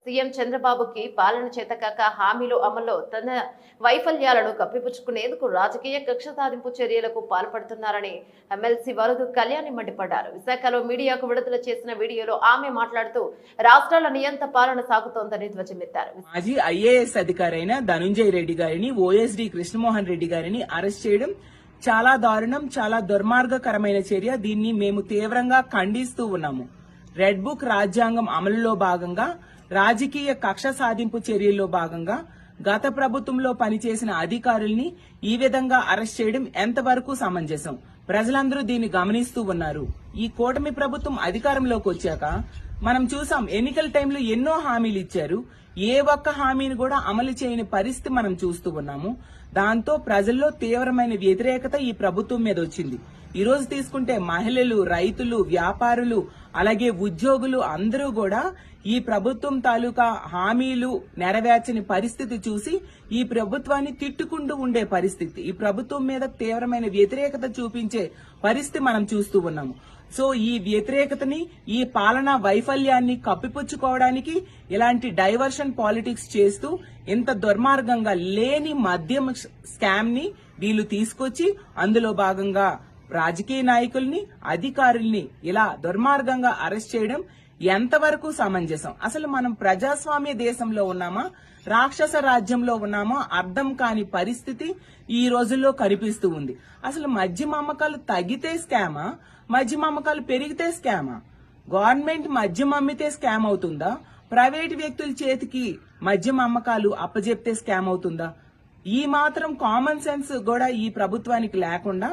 CM చంద్రబాబుకి పాలన చేతకాక హామీలు అమల్లో తన వైఫల్యాలను కప్పిపుచ్చుకునేందుకు రాజకీయ కక్ష సాధింపు చర్యలకు పాల్పడుతున్నారని ఎమ్మెల్సీ వరదు కళ్యాణి మండిపడ్డారు. విశాఖలో మీడియాకు విడుదల చేసిన వీడియోలో ఆమె మాట్లాడుతూ రాష్ట్రాల నియంత పాలన సాగుతోందని ధ్వజమెత్తారు. మాజీ ఐఏఎస్ అధికారైన ధనుంజయ రెడ్డి గారిని, ఓఎస్డీ కృష్ణమోహన్ రెడ్డి గారిని అరెస్ట్ చేయడం చాలా దారుణం, చాలా దుర్మార్గకరమైన చర్య. దీన్ని మేము తీవ్రంగా ఖండిస్తూ ఉన్నాము. రెడ్ బుక్ రాజ్యాంగం అమలులో భాగంగా రాజకీయ కక్ష సాధింపు చర్యల్లో భాగంగా గత ప్రభుత్వంలో పనిచేసిన అధికారుల్ని ఈ విధంగా అరెస్ట్ చేయడం ఎంతవరకు సమంజసం? ప్రజలందరూ దీన్ని గమనిస్తూ ఉన్నారు. ఈ కూటమి ప్రభుత్వం అధికారంలోకి వచ్చాక మనం చూసాం, ఎన్నికల టైంలో ఎన్నో హామీలు ఇచ్చారు. ఏ ఒక్క హామీని కూడా అమలు చేయని పరిస్థితి మనం చూస్తూ ఉన్నాము. దాంతో ప్రజల్లో తీవ్రమైన వ్యతిరేకత ఈ ప్రభుత్వం మీద వచ్చింది. ఈ రోజు తీసుకుంటే మహిళలు, రైతులు, వ్యాపారులు, అలాగే ఉద్యోగులు అందరూ కూడా ఈ ప్రభుత్వం తాలూకా హామీలు నెరవేర్చని పరిస్థితి చూసి ఈ ప్రభుత్వాన్ని తిట్టుకుంటూ ఉండే పరిస్థితి, ఈ ప్రభుత్వం మీద తీవ్రమైన వ్యతిరేకత చూపించే పరిస్థితి మనం చూస్తూ ఉన్నాము. సో ఈ వ్యతిరేకతని, ఈ పాలనా వైఫల్యాన్ని కప్పిపుచ్చుకోవడానికి ఇలాంటి డైవర్షన్ పాలిటిక్స్ చేస్తూ ఇంత దుర్మార్గంగా లేని మద్యం స్కామ్ ని వీళ్ళు తీసుకొచ్చి అందులో భాగంగా రాజకీయ నాయకుల్ని, అధికారుల్ని ఇలా దుర్మార్గంగా అరెస్ట్ చేయడం ఎంతవరకు సమంజసం? అసలు మనం ప్రజాస్వామ్య దేశంలో ఉన్నామా, రాక్షస రాజ్యంలో ఉన్నామా అర్థం కాని పరిస్థితి ఈ రోజుల్లో కనిపిస్తూ ఉంది. అసలు మద్యం అమ్మకాలు తగ్గితే స్కామా, మద్యం అమ్మకాలు పెరిగితే స్కామా? గవర్నమెంట్ మద్యం అమ్మితే స్కామ్ అవుతుందా? ప్రైవేట్ వ్యక్తుల చేతికి మద్యం అమ్మకాలు అప్పజెప్తే స్కామ్ అవుతుందా? ఈ మాత్రం కామన్ సెన్స్ కూడా ఈ ప్రభుత్వానికి లేకుండా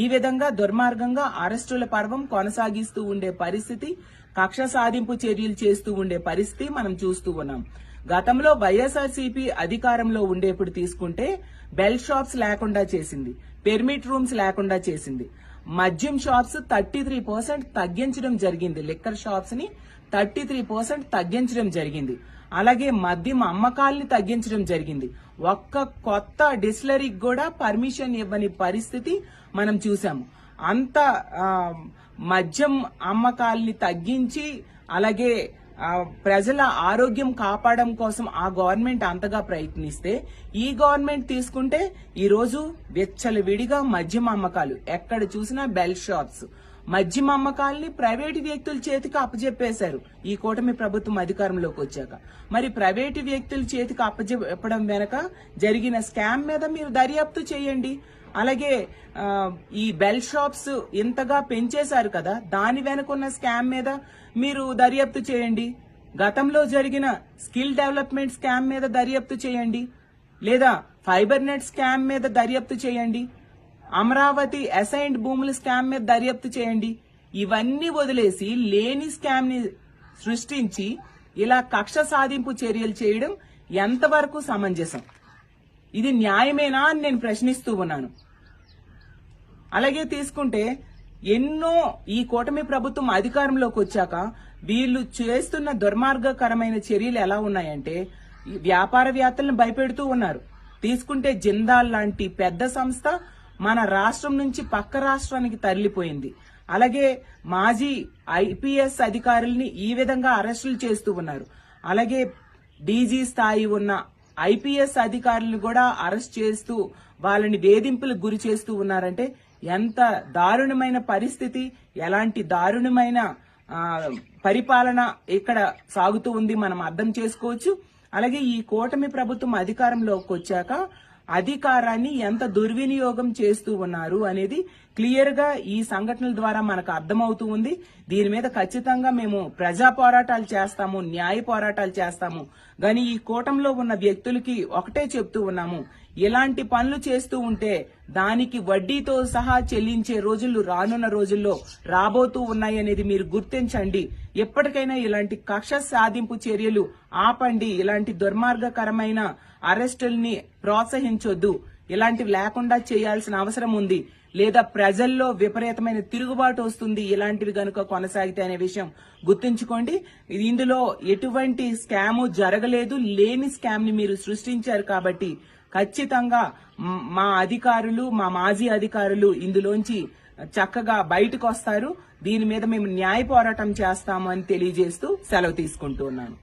ఈ విధంగా దుర్మార్గంగా అరెస్టుల పర్వం కొనసాగిస్తూ ఉండే పరిస్థితి, కక్ష సాధింపు చర్యలు చేస్తూ ఉండే పరిస్థితి మనం చూస్తూ ఉన్నాం. గతంలో వైఎస్ఆర్సీపీ అధికారంలో ఉండేప్పుడు తీసుకుంటే బెల్ షాప్స్ లేకుండా చేసింది, పెర్మిట్ రూమ్స్ లేకుండా చేసింది, మద్యం షాప్స్ 33% తగ్గించడం జరిగింది, లిక్కర్ షాప్స్ ని 33% తగ్గించడం జరిగింది. అలాగే మద్యం అమ్మకాల్ని తగ్గించడం జరిగింది. ఒక్క కొత్త డిస్టిలరీకి కూడా పర్మిషన్ ఇవ్వని పరిస్థితి మనం చూసాము. అంత మద్యం అమ్మకాల్ని తగ్గించి అలాగే ప్రజల ఆరోగ్యం కాపాడడం కోసం ఆ గవర్నమెంట్ అంతగా ప్రయత్నిస్తే, ఈ గవర్నమెంట్ తీసుకుంటే ఈ రోజు విచ్చలవిడిగా మద్యం అమ్మకాలు, ఎక్కడ చూసినా బెల్ షాప్స్, మద్యం అమ్మకాల్ని ప్రైవేటు వ్యక్తుల చేతికి అప్పజెప్పేశారు ఈ కూటమి ప్రభుత్వం అధికారంలోకి వచ్చాక. మరి ప్రైవేటు వ్యక్తుల చేతికి అప్పజెప్పడం వెనక జరిగిన స్కామ్ మీద మీరు దర్యాప్తు చేయండి. అలాగే ఈ బెల్ షాప్స్ ఇంతగా పెంచేశారు కదా, దాని వెనుకున్న స్కామ్ మీద మీరు దర్యాప్తు చేయండి. గతంలో జరిగిన స్కిల్ డెవలప్మెంట్ స్కామ్ మీద దర్యాప్తు చేయండి, లేదా ఫైబర్ నెట్ స్కామ్ మీద దర్యాప్తు చేయండి, అమరావతి అసైన్డ్ భూముల స్కామ్ మీద దర్యాప్తు చేయండి. ఇవన్నీ వదిలేసి లేని స్కామ్ ని సృష్టించి ఇలా కక్ష సాధింపు చర్యలు చేయడం ఎంతవరకు సమంజసం? ఇది న్యాయమేనా అని నేను ప్రశ్నిస్తూ ఉన్నాను. అలాగే తీసుకుంటే ఎన్నో ఈ కూటమి ప్రభుత్వం అధికారంలోకి వచ్చాక వీళ్ళు చేస్తున్న దుర్మార్గకరమైన చర్యలు ఎలా ఉన్నాయంటే, వ్యాపారవేత్తలను భయపెడుతూ ఉన్నారు. తీసుకుంటే జిందాల్ లాంటి పెద్ద సంస్థ మన రాష్ట్రం నుంచి పక్క రాష్ట్రానికి తరలిపోయింది. అలాగే మాజీ ఐపీఎస్ అధికారుల్ని ఈ విధంగా అరెస్టులు చేస్తూ ఉన్నారు. అలాగే డీజీ స్థాయి ఉన్న ఐపీఎస్ అధికారులను కూడా అరెస్ట్ చేస్తూ వాళ్ళని వేధింపులకు గురి చేస్తూ ఉన్నారంటే ఎంత దారుణమైన పరిస్థితి, ఎలాంటి దారుణమైన పరిపాలన ఇక్కడ సాగుతూ ఉంది మనం అర్థం చేసుకోవచ్చు. అలాగే ఈ కూటమి ప్రభుత్వం అధికారంలోకి వచ్చాక అధికారాన్ని ఎంత దుర్వినియోగం చేస్తూ ఉన్నారు అనేది క్లియర్ గా ఈ సంఘటనల ద్వారా మనకు అర్థమవుతూ ఉంది. దీని మీద ఖచ్చితంగా మేము ప్రజా పోరాటాలు చేస్తాము, న్యాయ పోరాటాలు చేస్తాము. కానీ ఈ కూటమిలో ఉన్న వ్యక్తులకి ఒకటే చెప్తూ ఉన్నాము, ఇలాంటి పనులు చేస్తూ ఉంటే దానికి వడ్డీతో సహా చెల్లించే రోజులు రానున్న రోజుల్లో రాబోతూ ఉన్నాయనేది మీరు గుర్తించండి. ఎప్పటికైనా ఇలాంటి కక్ష సాధింపు చర్యలు ఆపండి. ఇలాంటి దుర్మార్గకరమైన అరెస్టుల్ని ప్రోత్సహించొద్దు. ఇలాంటివి లేకుండా చేయాల్సిన అవసరం ఉంది, లేదా ప్రజల్లో విపరీతమైన తిరుగుబాటు వస్తుంది ఇలాంటివి గనుక కొనసాగితే అనే విషయం గుర్తుంచుకోండి. ఇందులో ఎటువంటి స్కాము జరగలేదు, లేని స్కామ్ ని మీరు సృష్టించారు కాబట్టి ఖచ్చితంగా మా అధికారులు, మా మాజీ అధికారులు ఇందులోంచి చక్కగా బయటకు వస్తారు. దీని మీద మేము న్యాయ పోరాటం చేస్తాము అని తెలియజేస్తూ సెలవు తీసుకుంటూ ఉన్నాను.